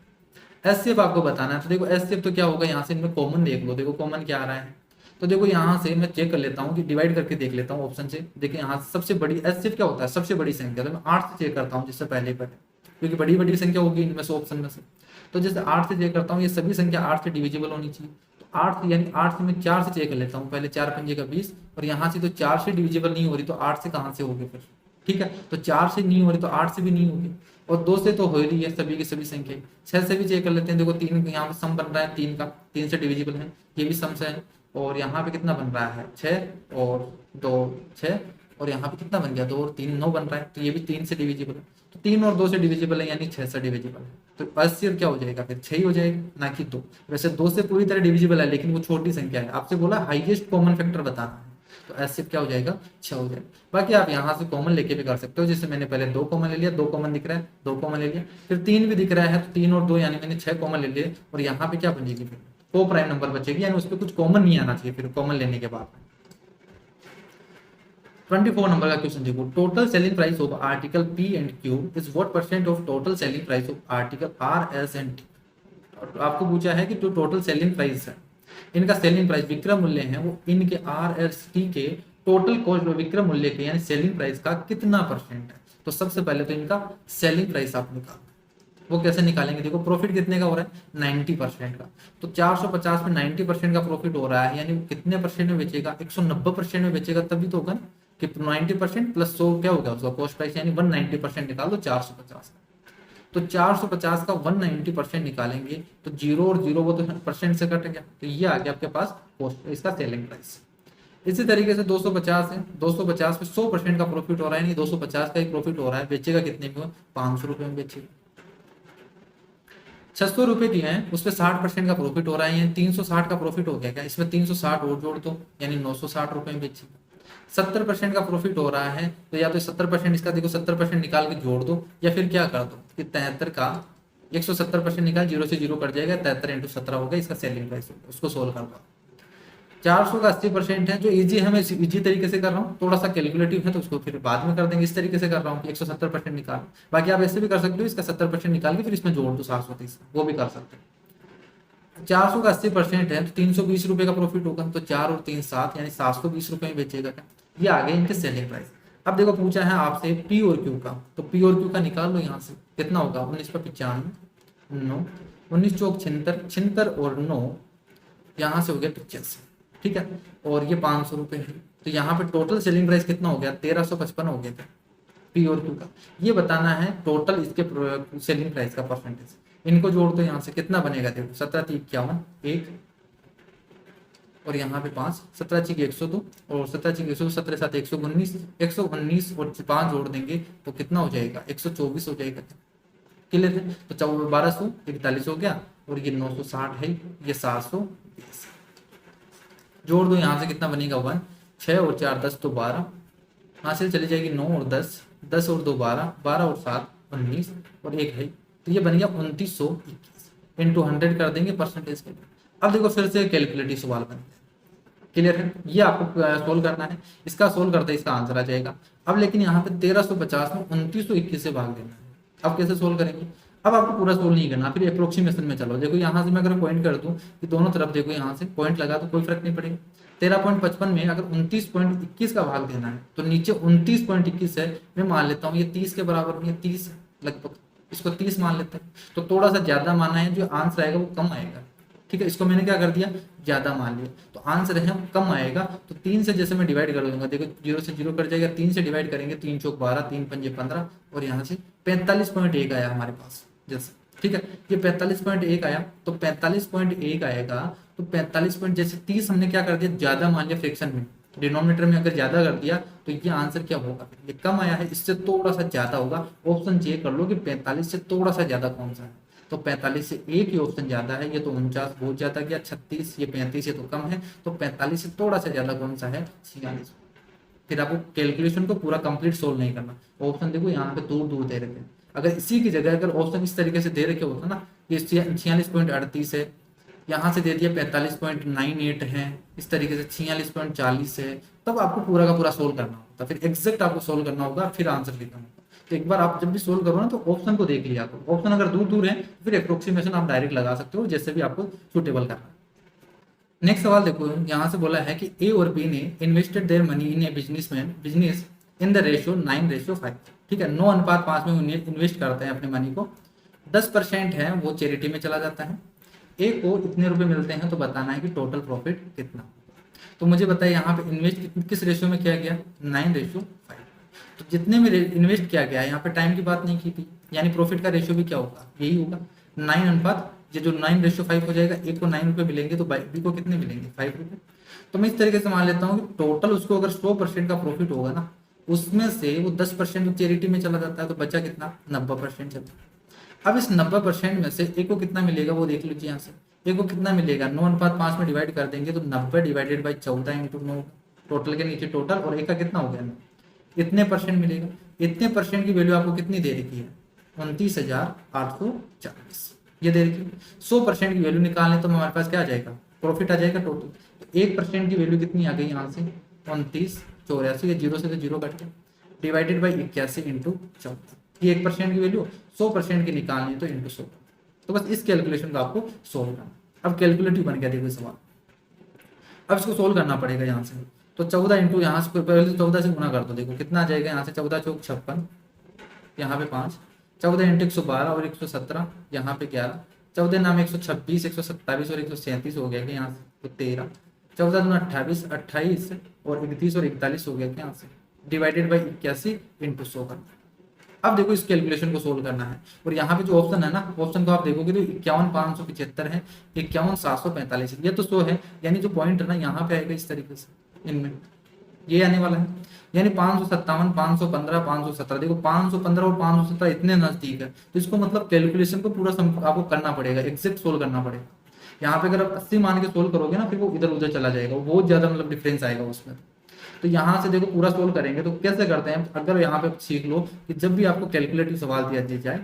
एस आपको बताना है, तो देखो एस तो क्या होगा, यहाँ से इनमें कॉमन देख लो, देखो कॉमन क्या आ रहा है, तो देखो यहाँ से मैं चेक कर लेता हूँ कि डिवाइड करके देख लेता हूँ ऑप्शन से। देखिए यहाँ से सबसे बड़ी एचसीएफ क्या होता है, सबसे बड़ी संख्या, तो मैं 8 से चेक करता हूँ जिससे पहले पर, क्योंकि बड़ी बड़ी संख्या होगी इनमें से ऑप्शन में से। तो जैसे 8 से चेक करता हूँ, ये सभी संख्या 8 से डिविजिबल होनी चाहिए। तो 8 यानी 8 से मैं 4 से चेक कर लेता हूँ, पहले 4 पंजे का 20, और यहाँ से तो 4 से डिविजिबल नहीं हो रही, तो 8 से कहाँ से होगी फिर, ठीक है। तो 4 से नहीं हो रही तो 8 से भी नहीं होगी, और 2 से तो हो रही है सभी की सभी संख्या। 6 से भी चेक कर लेते हैं, देखो 3 यहाँ पे सम बन रहा है 3 का, 3 से डिविजिबल है, ये भी सम से है। और यहाँ पे कितना बन रहा है 6 और 2 6, और यहाँ पे कितना बन गया 2 और 3 9 बन रहा है, तो ये भी 3 से डिविजिबल है। तो 3 और 2 से डिविजिबल है यानी 6 से डिविजिबल है, तो 80 क्या हो जाएगा फिर 6 ही हो जाएगा, ना कि 2। वैसे 2 से पूरी तरह डिविजिबल है लेकिन वो छोटी संख्या है, आपसे बोला हाईएस्ट कॉमन फैक्टर बताना है, तो ऐसे क्या हो जाएगा 6 हो जाएगा। बाकी आप यहाँ से कॉमन लेके भी कर सकते हो, जैसे मैंने पहले 2 कॉमन ले लिया, 2 कॉमन दिख रहा है 2 कॉमन ले लिया, फिर 3 भी दिख रहा है तो 3 और 2 यानी मैंने 6 कॉमन ले लिए, और यहाँ पे क्या बनेगी फिर को प्राइम नंबर बचेगी, यानी उस पर कुछ कॉमन नहीं आना चाहिए फिर कॉमन लेने के बाद। 24 नंबर का क्वेश्चन देखो, total selling price of article P and Q is what percent of total selling price of article R S and T. आपको पूछा है कि जो टोटल सेलिंग प्राइस है, इनका सेलिंग प्राइस विक्रय मूल्य है वो इनके आर एस टी के टोटल कॉस्ट विक्रय मूल्य के यानी सेलिंग प्राइस का कितना परसेंट है। तो सबसे पहले तो इनका सेलिंग प्राइस आप निकालो, वो कैसे निकालेंगे, देखो प्रॉफिट कितने का हो रहा है 90% का, तो 450 में 90% का प्रॉफिट हो रहा है, यानी वो कितने परसेंट में बेचेगा 190% में बेचेगा, तभी तो होगा कि 90% प्लस 100 क्या होगा उसका कॉस्ट प्राइस, यानी 190% निकाल दो 450 का। तो 450 का 190% निकालेंगे तो 0 और 0 वो तो परसेंट से कट गया, तो ये आ गया आपके पास कॉस्ट इसका सेलिंग प्राइस। इसी तरीके से 250 है, 250 पे 100% का प्रॉफिट हो रहा है, नहीं 250 का ही प्रॉफिट हो रहा है, बेचेगा कितने में, 500 रुपए में बेचेगा। 600 रुपए की है उस पर 60% का प्रॉफिट हो रहा है, यानी 360 का प्रॉफिट हो गया क्या, इसमें 360 और जोड़ दो यानी 960 रुपए में बेचेगा। 70% का प्रॉफिट हो रहा है, तो या तो 70% इसका देखो 70% निकाल के जोड़ दो, या फिर क्या कर दो कि 73 का 170% निकाल, 0 से 0 कट जाएगा, 73 इंटू 17 होगा इसका सेलिंग प्राइस, उसको सोल्व कर दो। 400 का 80% है, जो इजी है मैं इजी तरीके से कर रहा हूँ, थोड़ा सा कैलकुलेटिव है तो उसको फिर बाद में कर देंगे, इस तरीके से कर रहा हूँ कि 170% निकाल। बाकी आप ऐसे भी कर सकते हो, इसका 70% निकाल के फिर इसमें जोड़ दो 730, वो भी कर सकते हो। 400 का 80% है तो 320 रुपए का प्रॉफिट होगा, तो 4 और 3 7 यानी 720 रुपए में बेचेगा क्या, ये आ गए इनके सेलिंग प्राइस। अब देखो पूछा है आपसे पी और क्यू का, तो पी और क्यू का निकाल लो यहाँ से, कितना होगा 19 पर 95 9 19 चौक 76 76 और 9 यहाँ से हो गया 85, ठीक है, और ये 500 रुपए है, तो यहाँ पे टोटल सेलिंग प्राइस कितना हो गया 1355 हो गया था पी और क्यू का। ये बताना है टोटल इसके सेलिंग प्राइस का परसेंटेज, इनको जोड़ दो यहाँ से कितना बनेगा, देखो 17 51 1 और यहाँ पे 5 17 की 102 और 17 की 100 17 7 119 119 और 5 जोड़ देंगे तो कितना हो जाएगा 124 हो जाएगा, क्लियर है। तो 1241 हो गया, और ये 960 है, ये 720 जोड़ दो यहाँ से कितना बनेगा 1 6 और 4 10 तो 12, यहाँ से चली जाएगी 9 और 10 10 और 2 12 12 और 7 19 और 1 है, तो ये बन गया 2921 इंटू 100 कर देंगे परसेंटेज के। अब देखो फिर से कैलकुलेटिव सवाल बनते हैं, क्लियर है, ये आपको सोल्व करना है, इसका सोल्व करते इसका आंसर आ जाएगा। अब लेकिन यहाँ पे 1350 में 2921 से भाग देना है, अब कैसे सोल्व करेंगे, अब आपको पूरा सोल्व नहीं करना, फिर अप्रोक्सीमेशन में चलो। देखो यहाँ से मैं अगर पॉइंट कर दूं कि दोनों तरफ देखो यहाँ से पॉइंट लगा तो कोई फर्क नहीं पड़ेगा। 13.55 में अगर 29.21 का भाग देना है तो नीचे 29.21 है, मैं मान लेता हूँ ये 30 के बराबर नहीं है, 30 लगभग, इसको 30 मान लेते हैं, तो थोड़ा सा ज्यादा माना है, जो आंसर आएगा वो कम आएगा, ठीक है। इसको मैंने क्या कर दिया ज्यादा मान लिया, तो आंसर है कम आएगा, तो 3 से जैसे मैं डिवाइड कर दूंगा, देखो 0 से 0 कट जाएगा, 3 से डिवाइड करेंगे 3 चौक 12 3 पंजे 15 और यहाँ से 45.1 आया हमारे पास जैसे, ठीक है, ये 45.1 आया, तो 45.1 आएगा, तो 45 पॉइंट जैसे 30 हमने क्या कर दिया ज्यादा मान लिया, फ्रैक्शन में डिनोमिनेटर में अगर ज्यादा कर दिया तो ये आंसर क्या होगा, ये कम आया है, इससे थोड़ा सा ज्यादा होगा। ऑप्शन चेक कर लो कि 45 से थोड़ा सा ज्यादा कौन सा है, तो 45 से एक ही ऑप्शन ज्यादा है, ये तो 49 बहुत ज्यादा गया, 36 ये 35 ये तो कम है, तो 45 से थोड़ा सा ज्यादा कौन सा है 46। फिर आपको कैलकुलेशन को पूरा कंप्लीट सोल्व नहीं करना, ऑप्शन देखो यहाँ पे दूर दूर दे रखे हैं, अगर इसी की जगह अगर ऑप्शन इस तरीके से दे रखे होता ना कि 46.38 है, यहाँ से दे दिया 45.98 है, इस तरीके से 46.40 है, तब आपको पूरा का पूरा सोल्व करना होता, फिर एग्जैक्ट आपको सोल्व करना होगा, फिर आंसर लिखना होगा। तो एक बार आप जब भी सोल्व करो ना तो ऑप्शन को देख लिया करो, ऑप्शन अगर दूर दूर है फिर अप्रोक्सीमेशन आप डायरेक्ट लगा सकते हो, जैसे भी आपको सुटेबल करना है। नेक्स्ट सवाल देखो, यहाँ से बोला है कि ए और बी ने invested their money in A business in the ratio 9:5। ठीक है, 9:5 में इन्वेस्ट करते हैं अपने मनी को। 10% है वो चैरिटी में चला जाता है। ए को इतने रुपए मिलते हैं, तो बताना है कि टोटल प्रॉफिट कितना। तो मुझे बताइए यहाँ पे इन्वेस्ट किस रेशियो में किया गया, 9:5। तो जितने में इन्वेस्ट किया गया है, यहाँ पे टाइम की बात नहीं की थी, यानी प्रॉफिट का रेशियो भी क्या होगा, यही होगा 9 अनुपात, ये जो 9:5 हो जाएगा। ए को 9 रुपये मिलेंगे तो बी को कितने मिलेंगे, 5 रुपये। तो मैं इस तरीके से मान लेता हूँ कि टोटल उसको अगर 100% का प्रॉफिट होगा ना, उसमें से वो 10% चैरिटी में चला जाता है, तो बचा कितना, 90% चलता है। अब इस 90% में से ए को कितना मिलेगा वो देख लीजिए। यहाँ से ए को कितना मिलेगा, 9:5 में डिवाइड कर देंगे तो 90 डिवाइडेड बाई 14 इंटू 9, टोटल के नीचे टोटल, और ए का कितना हो गया, इतने परसेंट मिलेगा। इतने परसेंट की वैल्यू आपको कितनी दे रखी है, 29,840 ये दे रखी है। 100% की वैल्यू निकालने तो हमारे पास क्या आ जाएगा, प्रॉफिट आ जाएगा टोटल। तो 1% की वैल्यू कितनी आ गई यहाँ से, 2984, ये जीरो से तो जीरो कट गया, डिवाइडेड बाई 81 इंटू 14, ये 1% की वैल्यू। 100% की निकालनी है तो इंटू 100। तो बस इस कैलकुलेशन को आपको सोल्व करना। अब कैलकुलेटिव बन गया देखो सवाल। अब इसको सोल्व करना पड़ेगा यहाँ से। तो 14 इंटू यहाँ से पहले तो 14 से गुना कर दो, देखो कितना आ जाएगा यहाँ से, 14 चौक 56, यहाँ पे 5, 14 इंटू 112 और 117, यहाँ पे 11, 14 नाम 126, 127 और 137 हो गया कि यहाँ से, तो 13, 14 दूना 28, 28 और 31 और 41 हो गया कि यहाँ से, डिवाइडेड बाई 81 इंटू 100 का। अब देखो इस कैलकुलेशन को सोल्व करना है, और यहाँ पे जो ऑप्शन है ना, ऑप्शन को आप देखोगे तो 51,575 है, 51,745 है, ये तो 100 है, यानी जो पॉइंट है ना यहाँ पे आएगा इस तरीके से, इनमें ये आने वाला है, यानी 557, 515, 517। देखो 515 और 517 इतने नजदीक है, तो इसको मतलब कैलकुलेशन को पूरा आपको करना पड़ेगा, एग्जैक्ट सोल्व करना पड़ेगा। यहाँ पे अगर आप 80 मान के सोल्व करोगे ना, फिर वो इधर उधर चला जाएगा, वो बहुत ज्यादा मतलब डिफरेंस आएगा उसमें। तो यहाँ से देखो पूरा सोल्व करेंगे तो कैसे करते हैं, अगर यहाँ पे सीख लो कि जब भी आपको कैलकुलेटिव सवाल दिया जाए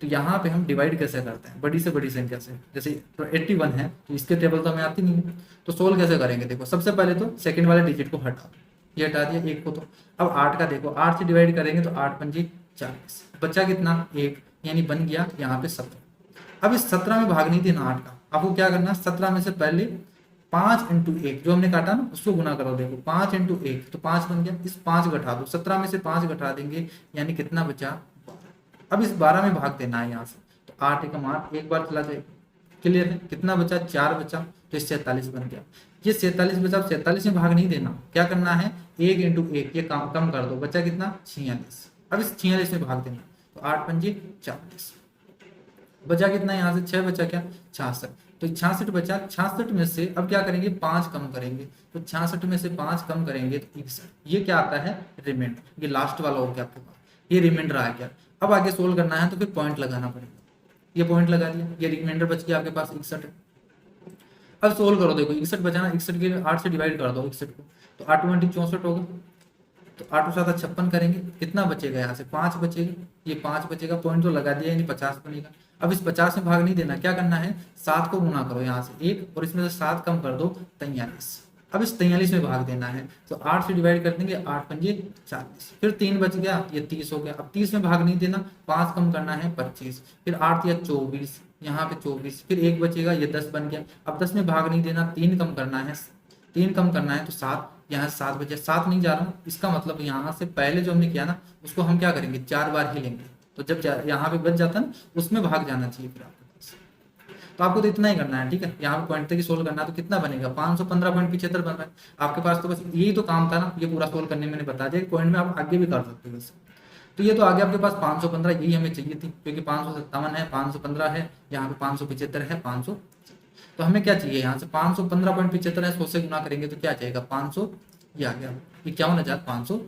तो यहाँ पे हम डिवाइड कैसे करते हैं, बड़ी से बड़ी संख्या से। जैसे 81 है तो इसके टेबल तो हमें आती नहीं है, तो सोल्व कैसे करेंगे, देखो सबसे पहले तो सेकंड वाले डिजिट को हटा, ये हटा दिया, एक को। तो अब 8 का देखो, 8 से डिवाइड करेंगे तो 8 पंजी 40, बचा कितना, 1, यानी बन गया यहाँ पे 17। अब इस 17 में भाग नहीं देना 8 का, आपको क्या करना, 17 में से पहले 5 इंटू 1 जो हमने काटा ना उसको गुना करो, देखो 5 इंटू 1 तो 5 बन गया, इस 5 घटा दो, 17 में से 5 घटा देंगे, यानी कितना बचा, 12। अब इस 12 में भाग देना है यहाँ से, तो 8 एकम 8, एक बार चला जाएगा, क्लियर है, कितना बचा, 4 बचा, तो इस 47 बन गया। ये 47 बचा, 47 में भाग नहीं देना, क्या करना है, 1 इंटू 1 ये कम कर दो, बचा कितना, 46। अब इस 46 में भाग देना, तो 8 पंजी 40, बचा कितना, यहाँ से 6 बचा, क्या 66, तो 66 बचा। 66 में से अब क्या करेंगे, 5 कम करेंगे, तो 66 में से 5 कम करेंगे तो 61, ये क्या आता है, रिमाइंडर, ये लास्ट वाला हो गया आपके पास, ये रिमाइंडर आ गया। अब आगे सोल्व करना है तो फिर पॉइंट लगाना पड़ेगा, ये पॉइंट लगा दिया, ये रिमाइंडर बच गया आपके पास 61। अब सोल्व करो, देखो 61 बचा ना, 61 के 8 से डिवाइड कर दो 61 को, तो 8 20 64 होगा, तो 8 7 56 करेंगे, कितना बचेगा, यहाँ से 5 बचेगा, ये 5 बचेगा, पॉइंट तो लगा दिया, यानी 50 बनेगा। अब इस 50 में भाग नहीं देना, क्या करना है, 7 को गुना करो यहाँ से 1, और इसमें से 7 कम कर दो, 43। अब इस 43 में भाग देना है, तो 8 से डिवाइड कर देंगे, 8 पंजे 40, फिर 3 बच गया, ये 30 हो गया। अब 30 में भाग नहीं देना, 5 कम करना है 25, फिर 8 या 24, यहाँ पे 24, फिर 1 बचेगा, ये 10 बन गया। अब 10 में भाग नहीं देना, 3 कम करना है, 3 कम करना है तो 7, यहाँ 7 बचे, 7 नहीं जा रहा हूँ, इसका मतलब यहाँ से पहले जो हमने किया ना उसको हम क्या करेंगे, 4 बार ही लेंगे, तो जब यहाँ पे बच जाता है ना उसमें भाग जाना चाहिए फिर आपके पास। तो आपको तो इतना ही करना है, ठीक है, यहाँ पे पॉइंट तक ही सोल्व करना है, तो कितना बनेगा, 515.75 बन रहा है आपके पास। तो बस यही तो काम था ना, ये पूरा सोल्व करने मैंने बता दिया, पॉइंट में आप आगे भी कर सकते हो वैसे। तो ये तो आगे आपके पास 515, यही हमें चाहिए थी, क्योंकि 557 है, 515 है, यहाँ पे 575 है, 500। तो हमें क्या चाहिए, यहाँ से 515.75 है, 100 से गुना करेंगे तो क्या जाएगा, 500, ये आ गया 51,575।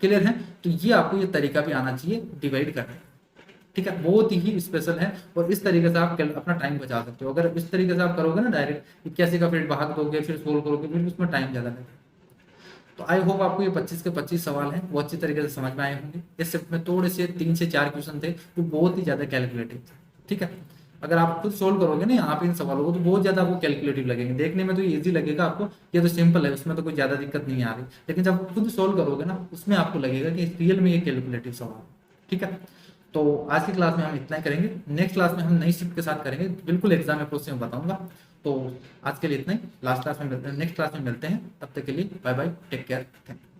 क्लियर है, तो ये आपको ये तरीका भी आना चाहिए डिवाइड करने का, ठीक है, बहुत ही स्पेशल है, और इस तरीके से आप अपना टाइम बचा सकते हो। अगर इस तरीके से आप करोगे ना, डायरेक्ट 81 का फिर भाग दोगे, फिर सोल्व करोगे, फिर उसमें टाइम ज्यादा लगेगा। तो आई होप आपको ये 25 के 25 सवाल हैं वो अच्छी तरीके से समझ में आए होंगे। इस शिफ्ट में थोड़े से 3 से 4 क्वेश्चन थे जो बहुत ही ज्यादा कैलकुलेटिव थे, ठीक है। अगर आप खुद सोल्व करोगे ना यहाँ पे इन सवालों को, तो बहुत ज्यादा आपको कैलकुलेटिव लगेंगे, देखने में तो इजी लगेगा आपको, ये तो सिंपल है, उसमें तो कोई ज्यादा दिक्कत नहीं आ रही, लेकिन जब खुद सोल्व करोगे ना उसमें आपको लगेगा कि रियल में ये कैलकुलेटिव सवाल, ठीक है। तो आज की क्लास में हम इतना ही करेंगे, नेक्स्ट क्लास में हम नई शिफ्ट के साथ करेंगे, बिल्कुल एग्जाम अप्रोच से मैं बताऊंगा। तो आज के लिए इतना ही, लास्ट क्लास में मिलते हैं, नेक्स्ट क्लास में मिलते हैं, तब तक के लिए bye bye, take care, thank you.